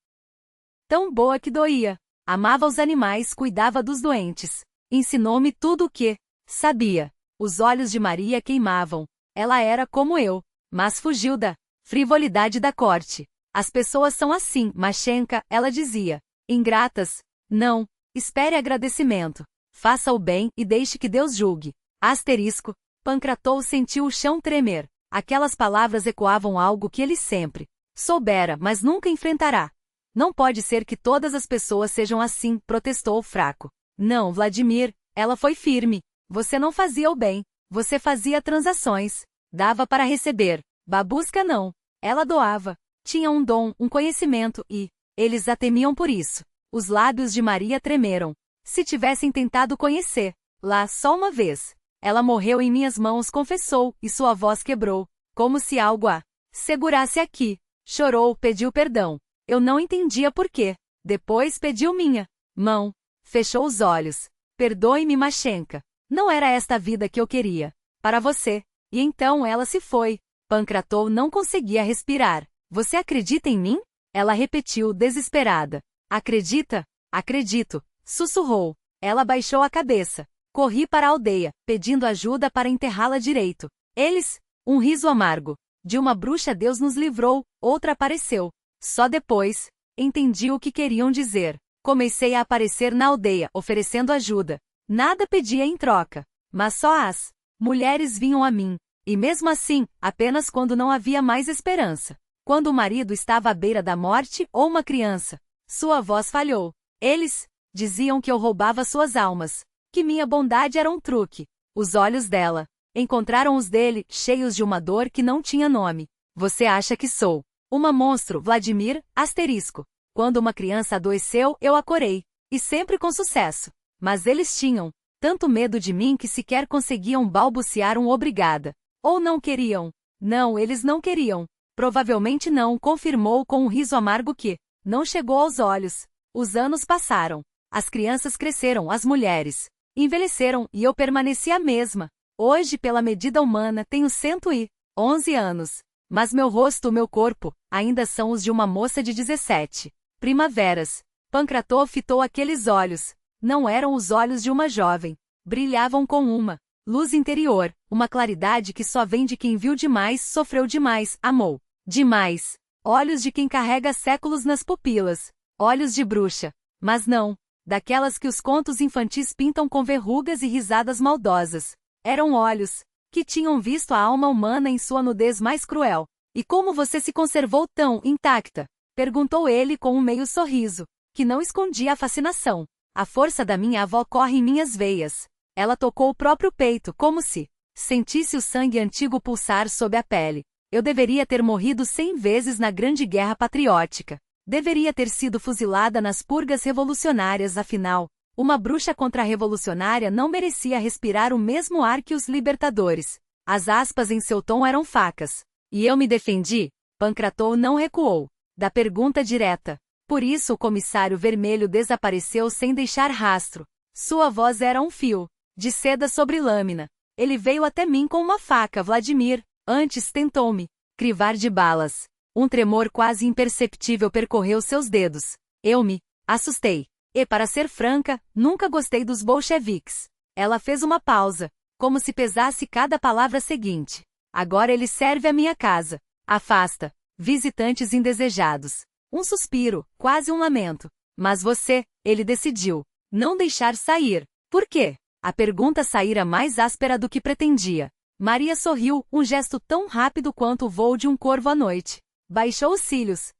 Tão boa que doía. Amava os animais, cuidava dos doentes. Ensinou-me tudo o que sabia. Os olhos de Maria queimavam. Ela era como eu. Mas fugiu da frivolidade da corte. As pessoas são assim, Mashenka, ela dizia. Ingratas. Não. Espere agradecimento. Faça o bem e deixe que Deus julgue. Asterisco. Pankratov sentiu o chão tremer. Aquelas palavras ecoavam algo que ele sempre soubera, mas nunca enfrentará. Não pode ser que todas as pessoas sejam assim, protestou o fraco. Não, Vladimir, ela foi firme. Você não fazia o bem. Você fazia transações. Dava para receber. Babuska não. Ela doava. Tinha um dom, um conhecimento e eles a temiam por isso. Os lábios de Maria tremeram. Se tivessem tentado conhecer lá só uma vez. Ela morreu em minhas mãos, confessou, e sua voz quebrou, como se algo a segurasse aqui. Chorou, pediu perdão. Eu não entendia por quê. Depois pediu minha mão. Fechou os olhos. Perdoe-me, Mashenka. Não era esta a vida que eu queria. Para você. E então ela se foi. Pankratov não conseguia respirar. Você acredita em mim? Ela repetiu, desesperada. Acredita? Acredito, sussurrou. Ela baixou a cabeça. Corri para a aldeia, pedindo ajuda para enterrá-la direito. Eles? Um riso amargo. De uma bruxa Deus nos livrou, outra apareceu. Só depois, entendi o que queriam dizer. Comecei a aparecer na aldeia, oferecendo ajuda. Nada pedia em troca. Mas só as mulheres vinham a mim. E mesmo assim, apenas quando não havia mais esperança. Quando o marido estava à beira da morte ou uma criança. Sua voz falhou. Eles diziam que eu roubava suas almas. Que minha bondade era um truque. Os olhos dela encontraram os dele, cheios de uma dor que não tinha nome. Você acha que sou uma monstro, Vladimir? Asterisco. Quando uma criança adoeceu, eu a corei. E sempre com sucesso. Mas eles tinham tanto medo de mim que sequer conseguiam balbuciar um obrigada. Ou não queriam. Não, eles não queriam. Provavelmente não, confirmou com um riso amargo que não chegou aos olhos. Os anos passaram. As crianças cresceram, as mulheres envelheceram e eu permaneci a mesma. Hoje, pela medida humana, tenho 111 anos. Mas meu rosto, meu corpo, ainda são os de uma moça de 17. Primaveras. Pancratov fitou aqueles olhos. Não eram os olhos de uma jovem. Brilhavam com uma luz interior, uma claridade que só vem de quem viu demais, sofreu demais, amou demais. Olhos de quem carrega séculos nas pupilas. Olhos de bruxa. Mas não daquelas que os contos infantis pintam com verrugas e risadas maldosas. Eram olhos que tinham visto a alma humana em sua nudez mais cruel. E como você se conservou tão intacta? Perguntou ele com um meio sorriso, que não escondia a fascinação. A força da minha avó corre em minhas veias. Ela tocou o próprio peito, como se sentisse o sangue antigo pulsar sob a pele. Eu deveria ter morrido 100 vezes na Grande Guerra Patriótica. Deveria ter sido fuzilada nas purgas revolucionárias, afinal, uma bruxa contra-revolucionária não merecia respirar o mesmo ar que os libertadores. As aspas em seu tom eram facas. E eu me defendi? Pancratov não recuou da pergunta direta. Por isso o comissário vermelho desapareceu sem deixar rastro. Sua voz era um fio de seda sobre lâmina. Ele veio até mim com uma faca, Vladimir. Antes tentou-me crivar de balas. Um tremor quase imperceptível percorreu seus dedos. Eu me assustei. E, para ser franca, nunca gostei dos bolcheviques. Ela fez uma pausa, como se pesasse cada palavra seguinte. Agora ele serve a minha casa. Afasta visitantes indesejados. Um suspiro, quase um lamento. Mas você, ele decidiu não deixar sair. Por quê? A pergunta saíra mais áspera do que pretendia. Maria sorriu, um gesto tão rápido quanto o voo de um corvo à noite. Baixou os cílios,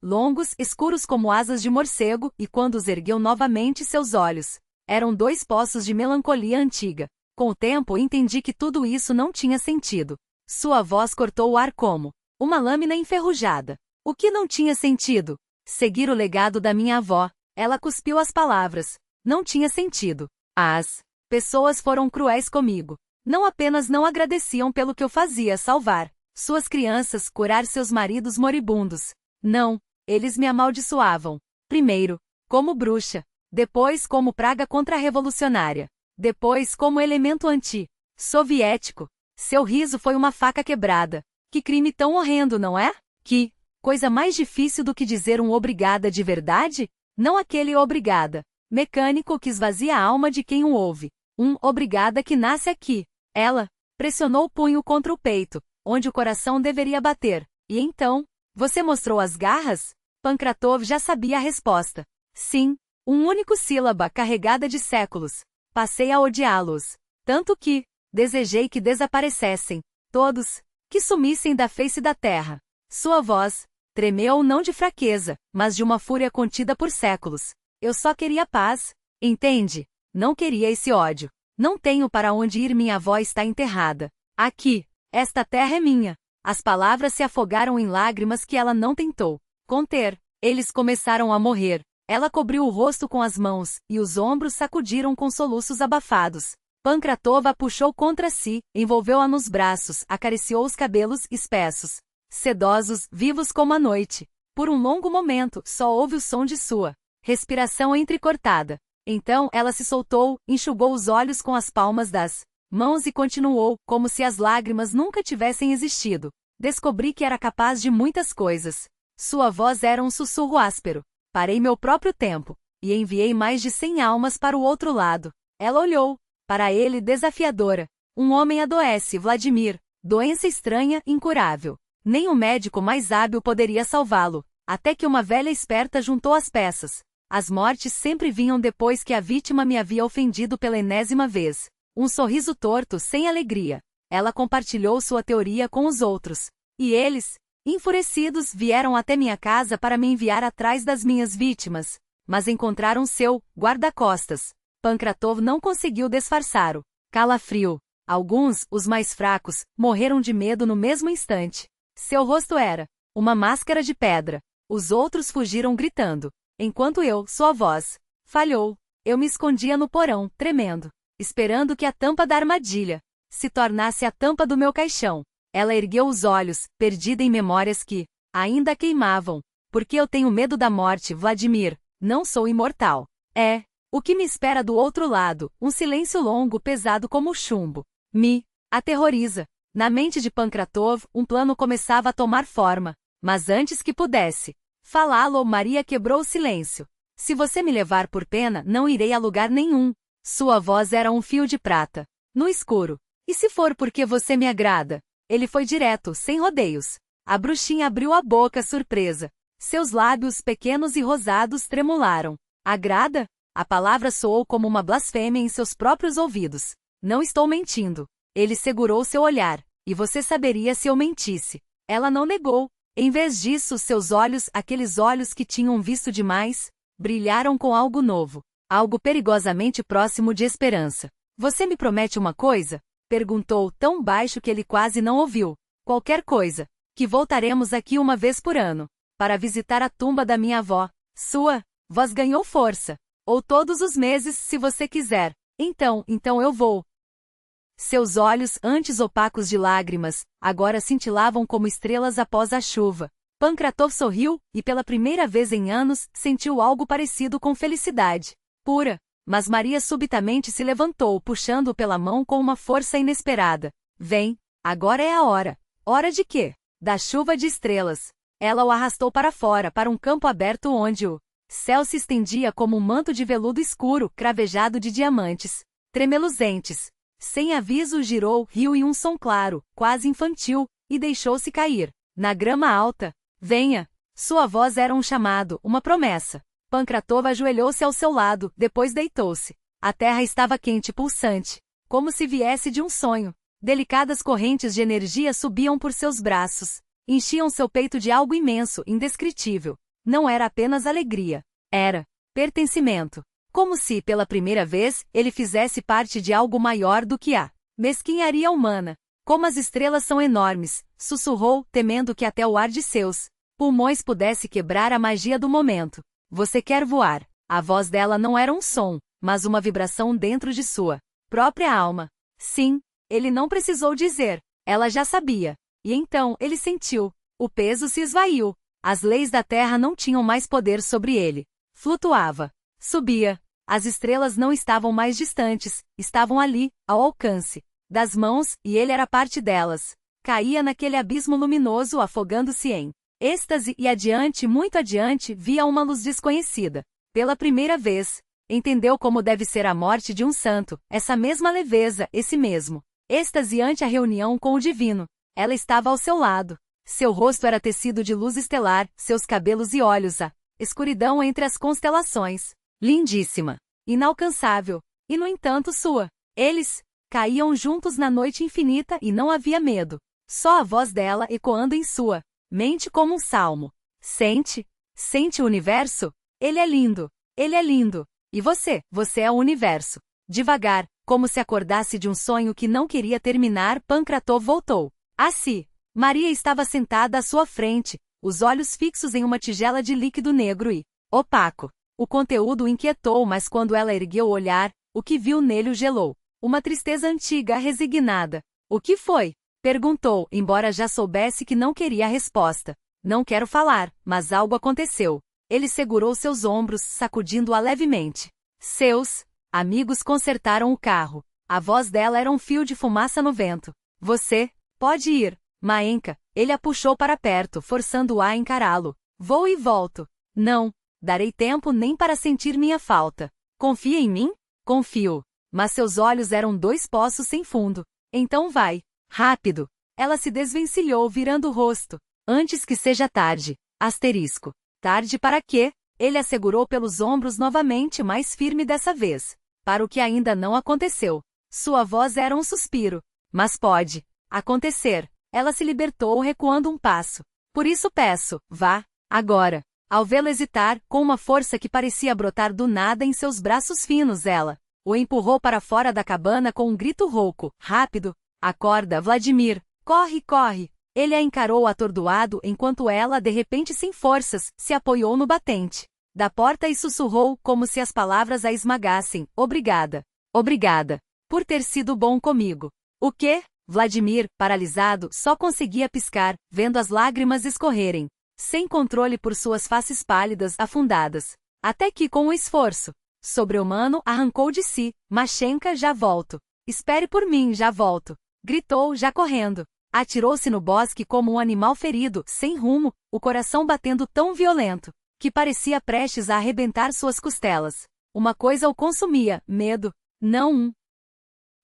longos, escuros como asas de morcego, e quando os ergueu novamente seus olhos, eram 2 poços de melancolia antiga. Com o tempo entendi que tudo isso não tinha sentido. Sua voz cortou o ar como uma lâmina enferrujada. O que não tinha sentido? Seguir o legado da minha avó. Ela cuspiu as palavras. Não tinha sentido. As pessoas foram cruéis comigo. Não apenas não agradeciam pelo que eu fazia, salvar suas crianças, curar seus maridos moribundos. Não, eles me amaldiçoavam. Primeiro, como bruxa. Depois como praga contra-revolucionária. Depois como elemento anti-soviético. Seu riso foi uma faca quebrada. Que crime tão horrendo, não é? Que coisa mais difícil do que dizer um obrigada de verdade? Não aquele obrigada mecânico que esvazia a alma de quem o ouve. Um obrigada que nasce aqui. Ela pressionou o punho contra o peito, onde o coração deveria bater. E então, você mostrou as garras? Pancratov já sabia a resposta. Sim, um único sílaba carregada de séculos. Passei a odiá-los. Tanto que desejei que desaparecessem. Todos. Que sumissem da face da terra. Sua voz tremeu não de fraqueza, mas de uma fúria contida por séculos. Eu só queria paz. Entende? Não queria esse ódio. Não tenho para onde ir, minha avó está enterrada. Aqui. Esta terra é minha. As palavras se afogaram em lágrimas que ela não tentou conter. Eles começaram a morrer. Ela cobriu o rosto com as mãos, e os ombros sacudiram com soluços abafados. Pancratov a puxou contra si, envolveu-a nos braços, acariciou os cabelos espessos, sedosos, vivos como a noite. Por um longo momento, só houve o som de sua respiração entrecortada. Então ela se soltou, enxugou os olhos com as palmas das mãos e continuou, como se as lágrimas nunca tivessem existido. Descobri que era capaz de muitas coisas. Sua voz era um sussurro áspero. Parei meu próprio tempo, e enviei mais de 100 almas para o outro lado. Ela olhou. Para ele desafiadora. Um homem adoece, Vladimir. Doença estranha, incurável. Nem o médico mais hábil poderia salvá-lo. Até que uma velha esperta juntou as peças. As mortes sempre vinham depois que a vítima me havia ofendido pela enésima vez. Um sorriso torto, sem alegria. Ela compartilhou sua teoria com os outros. E eles, enfurecidos, vieram até minha casa para me enviar atrás das minhas vítimas. Mas encontraram seu guarda-costas. Pankratov não conseguiu disfarçar o calafrio. Alguns, os mais fracos, morreram de medo no mesmo instante. Seu rosto era uma máscara de pedra. Os outros fugiram gritando. Enquanto sua voz, falhou. Eu me escondia no porão, tremendo, esperando que a tampa da armadilha se tornasse a tampa do meu caixão. Ela ergueu os olhos, perdida em memórias que ainda queimavam. Porque eu tenho medo da morte, Vladimir. Não sou imortal. O que me espera do outro lado, um silêncio longo pesado como chumbo. Me aterroriza. Na mente de Pankratov, um plano começava a tomar forma. Mas antes que pudesse falá-lo, Maria quebrou o silêncio. Se você me levar por pena, não irei a lugar nenhum. Sua voz era um fio de prata. No escuro. E se for porque você me agrada? Ele foi direto, sem rodeios. A bruxinha abriu a boca surpresa. Seus lábios pequenos e rosados tremularam. Agrada? A palavra soou como uma blasfêmia em seus próprios ouvidos. Não estou mentindo. Ele segurou seu olhar. E você saberia se eu mentisse. Ela não negou. Em vez disso, seus olhos, aqueles olhos que tinham visto demais, brilharam com algo novo. Algo perigosamente próximo de esperança. Você me promete uma coisa? Perguntou tão baixo que ele quase não ouviu. Qualquer coisa. Que voltaremos aqui uma vez por ano. Para visitar a tumba da minha avó. Sua voz ganhou força. Ou todos os meses, se você quiser. Então eu vou. Seus olhos, antes opacos de lágrimas, agora cintilavam como estrelas após a chuva. Pankratov sorriu, e pela primeira vez em anos, sentiu algo parecido com felicidade. Pura. Mas Maria subitamente se levantou, puxando-o pela mão com uma força inesperada. Vem, agora é a hora. Hora de quê? Da chuva de estrelas. Ela o arrastou para fora, para um campo aberto onde o céu se estendia como um manto de veludo escuro, cravejado de diamantes tremeluzentes. Sem aviso girou, riu em um som claro, quase infantil, e deixou-se cair. Na grama alta. Venha. Sua voz era um chamado, uma promessa. Pankratov ajoelhou-se ao seu lado, depois deitou-se. A terra estava quente e pulsante, como se viesse de um sonho. Delicadas correntes de energia subiam por seus braços. Enchiam seu peito de algo imenso, indescritível. Não era apenas alegria. Era pertencimento. Como se, pela primeira vez, ele fizesse parte de algo maior do que a mesquinharia humana. Como as estrelas são enormes, sussurrou, temendo que até o ar de seus pulmões pudesse quebrar a magia do momento. Você quer voar. A voz dela não era um som, mas uma vibração dentro de sua própria alma. Sim, ele não precisou dizer. Ela já sabia. E então, ele sentiu. O peso se esvaiu. As leis da terra não tinham mais poder sobre ele. Flutuava. Subia. As estrelas não estavam mais distantes, estavam ali, ao alcance das mãos, e ele era parte delas. Caía naquele abismo luminoso, afogando-se em êxtase, e adiante, muito adiante, via uma luz desconhecida. Pela primeira vez, entendeu como deve ser a morte de um santo, essa mesma leveza, esse mesmo êxtase ante a reunião com o divino. Ela estava ao seu lado. Seu rosto era tecido de luz estelar, seus cabelos e olhos a escuridão entre as constelações. Lindíssima. Inalcançável. E no entanto eles caíam juntos na noite infinita e não havia medo. Só a voz dela ecoando em sua mente como um salmo. Sente? Sente o universo? Ele é lindo. Ele é lindo. E você é o universo. Devagar, como se acordasse de um sonho que não queria terminar, Pankratov voltou. Si. Maria estava sentada à sua frente, os olhos fixos em uma tigela de líquido negro e opaco. O conteúdo o inquietou, mas quando ela ergueu o olhar, o que viu nele o gelou. Uma tristeza antiga, resignada. O que foi? Perguntou, embora já soubesse que não queria a resposta. Não quero falar, mas algo aconteceu. Ele segurou seus ombros, sacudindo-a levemente. Seus amigos consertaram o carro. A voz dela era um fio de fumaça no vento. Você pode ir, Maenka. Ele a puxou para perto, forçando-a a encará-lo. Vou e volto. Não. Darei tempo nem para sentir minha falta. Confia em mim? Confio. Mas seus olhos eram 2 poços sem fundo. Então vai. Rápido. Ela se desvencilhou virando o rosto. Antes que seja tarde. Asterisco. Tarde para quê? Ele a segurou pelos ombros novamente, mais firme dessa vez. Para o que ainda não aconteceu. Sua voz era um suspiro. Mas pode acontecer. Ela se libertou recuando um passo. Por isso peço, vá, agora. Ao vê-lo hesitar, com uma força que parecia brotar do nada em seus braços finos, ela o empurrou para fora da cabana com um grito rouco. Rápido! Acorda, Vladimir! Corre, corre! Ele a encarou atordoado enquanto ela, de repente sem forças, se apoiou no batente da porta e sussurrou como se as palavras a esmagassem. Obrigada. Obrigada. Por ter sido bom comigo. O quê? Vladimir, paralisado, só conseguia piscar, vendo as lágrimas escorrerem. Sem controle por suas faces pálidas afundadas. Até que, com um esforço sobre-humano, arrancou de si. Mashenka, já volto. Espere por mim, já volto. Gritou, já correndo. Atirou-se no bosque como um animal ferido, sem rumo, o coração batendo tão violento que parecia prestes a arrebentar suas costelas. Uma coisa o consumia, medo. Não um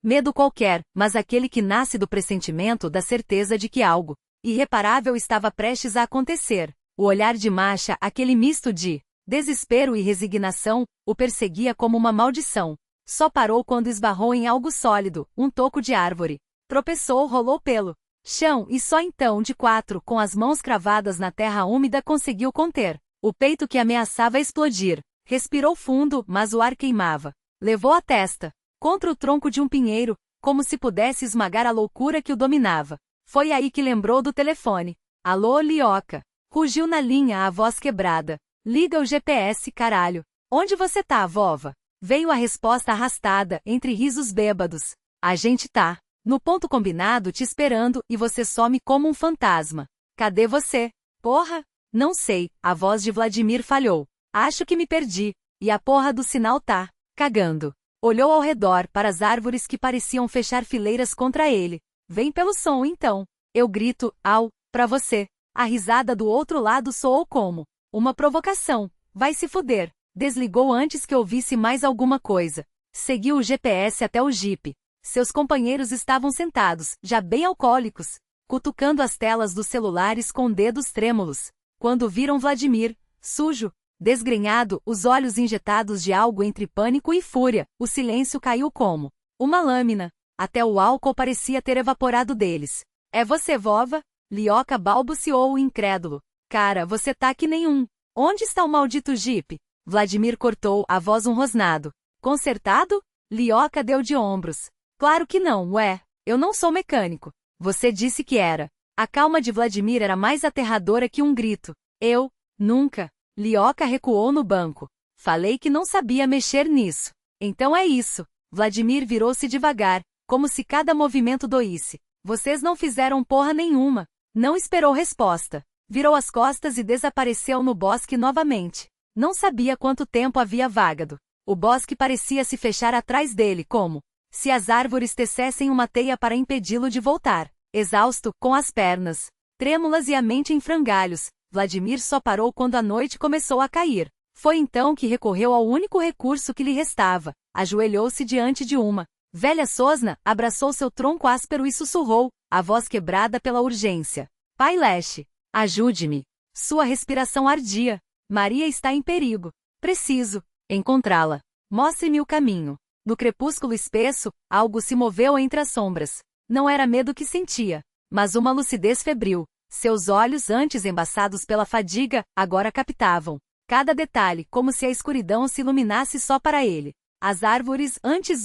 medo qualquer, mas aquele que nasce do pressentimento da certeza de que algo irreparável estava prestes a acontecer. O olhar de Masha, aquele misto de desespero e resignação, o perseguia como uma maldição. Só parou quando esbarrou em algo sólido, um toco de árvore. Tropeçou, rolou pelo chão e só então, de quatro, com as mãos cravadas na terra úmida, conseguiu conter o peito que ameaçava explodir. Respirou fundo, mas o ar queimava. Levou a testa contra o tronco de um pinheiro, como se pudesse esmagar a loucura que o dominava. Foi aí que lembrou do telefone. Alô, Lioca. Rugiu na linha a voz quebrada. Liga o GPS, caralho. Onde você tá, vova? Veio a resposta arrastada, entre risos bêbados. A gente tá no ponto combinado te esperando e você some como um fantasma. Cadê você? Porra? Não sei, a voz de Vladimir falhou. Acho que me perdi. E a porra do sinal tá cagando. Olhou ao redor para as árvores que pareciam fechar fileiras contra ele. Vem pelo som então. Eu grito, au, pra você. A risada do outro lado soou como uma provocação. Vai se fuder. Desligou antes que ouvisse mais alguma coisa. Seguiu o GPS até o jipe. Seus companheiros estavam sentados, já bem alcoólicos, cutucando as telas dos celulares com dedos trêmulos. Quando viram Vladimir, sujo, desgrenhado, os olhos injetados de algo entre pânico e fúria, o silêncio caiu como uma lâmina. Até o álcool parecia ter evaporado deles. É você, vova? Lioca balbuciou incrédulo. Cara, você tá que nenhum. Onde está o maldito jipe? Vladimir cortou, a voz um rosnado. Consertado? Lioca deu de ombros. Claro que não, ué. Eu não sou mecânico. Você disse que era. A calma de Vladimir era mais aterradora que um grito. Eu? Nunca. Lioca recuou no banco. Falei que não sabia mexer nisso. Então é isso. Vladimir virou-se devagar, como se cada movimento doísse. Vocês não fizeram porra nenhuma. Não esperou resposta. Virou as costas e desapareceu no bosque novamente. Não sabia quanto tempo havia vagado. O bosque parecia se fechar atrás dele como se as árvores tecessem uma teia para impedi-lo de voltar. Exausto, com as pernas trêmulas e a mente em frangalhos, Vladimir só parou quando a noite começou a cair. Foi então que recorreu ao único recurso que lhe restava. Ajoelhou-se diante de uma velha sosna, abraçou seu tronco áspero e sussurrou, a voz quebrada pela urgência. Pai Leche, ajude-me. Sua respiração ardia. Maria está em perigo. Preciso encontrá-la. Mostre-me o caminho. No crepúsculo espesso, algo se moveu entre as sombras. Não era medo que sentia, mas uma lucidez febril. Seus olhos, antes embaçados pela fadiga, agora captavam cada detalhe, como se a escuridão se iluminasse só para ele. As árvores, antes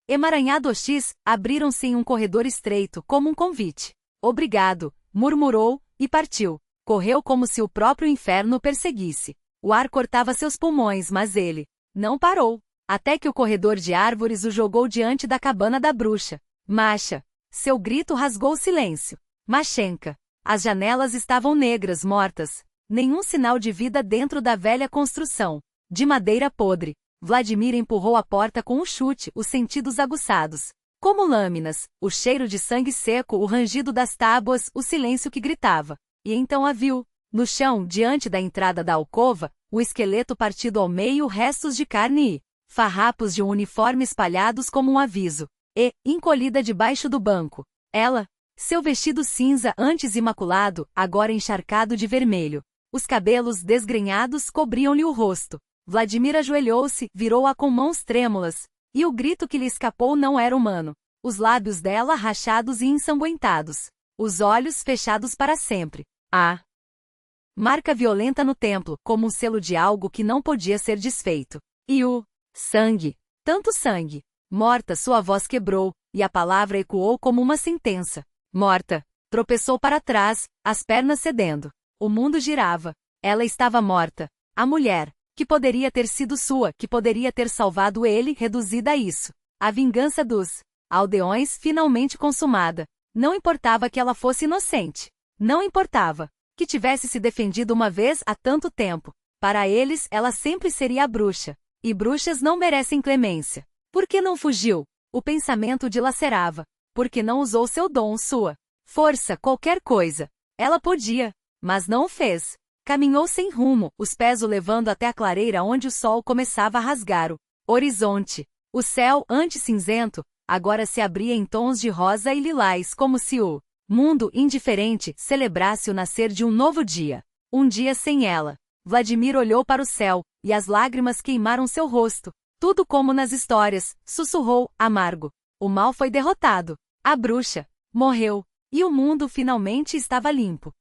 emaranhado X, abriram-se em um corredor estreito, como um convite. Obrigado, murmurou, e partiu. Correu como se o próprio inferno o perseguisse. O ar cortava seus pulmões, mas ele não parou. Até que o corredor de árvores o jogou diante da cabana da bruxa. Masha! Seu grito rasgou o silêncio. Mashenka! As janelas estavam negras, mortas. Nenhum sinal de vida dentro da velha construção. De madeira podre. Vladimir empurrou a porta com um chute, os sentidos aguçados. Como lâminas, o cheiro de sangue seco, o rangido das tábuas, o silêncio que gritava. E então a viu. No chão, diante da entrada da alcova, o esqueleto partido ao meio, restos de carne e farrapos de um uniforme espalhados como um aviso. E, encolhida debaixo do banco, ela, seu vestido cinza antes imaculado, agora encharcado de vermelho. Os cabelos desgrenhados cobriam-lhe o rosto. Vladimir ajoelhou-se, virou-a com mãos trêmulas, e o grito que lhe escapou não era humano. Os lábios dela rachados e ensanguentados. Os olhos fechados para sempre. Ah! Marca violenta no templo, como um selo de algo que não podia ser desfeito. E o sangue. Tanto sangue. Morta, sua voz quebrou, e a palavra ecoou como uma sentença. Morta. Tropeçou para trás, as pernas cedendo. O mundo girava. Ela estava morta. A mulher, que poderia ter sido sua, que poderia ter salvado ele, reduzida a isso. A vingança dos aldeões finalmente consumada. Não importava que ela fosse inocente. Não importava que tivesse se defendido uma vez há tanto tempo. Para eles, ela sempre seria a bruxa. E bruxas não merecem clemência. Por que não fugiu? O pensamento dilacerava. Por que não usou seu dom, sua força, qualquer coisa? Ela podia, mas não o fez. Caminhou sem rumo, os pés o levando até a clareira onde o sol começava a rasgar o horizonte. O céu, antes cinzento, agora se abria em tons de rosa e lilás, como se o mundo, indiferente, celebrasse o nascer de um novo dia. Um dia sem ela. Vladimir olhou para o céu, e as lágrimas queimaram seu rosto. Tudo como nas histórias, sussurrou, amargo. O mal foi derrotado. A bruxa morreu. E o mundo finalmente estava limpo.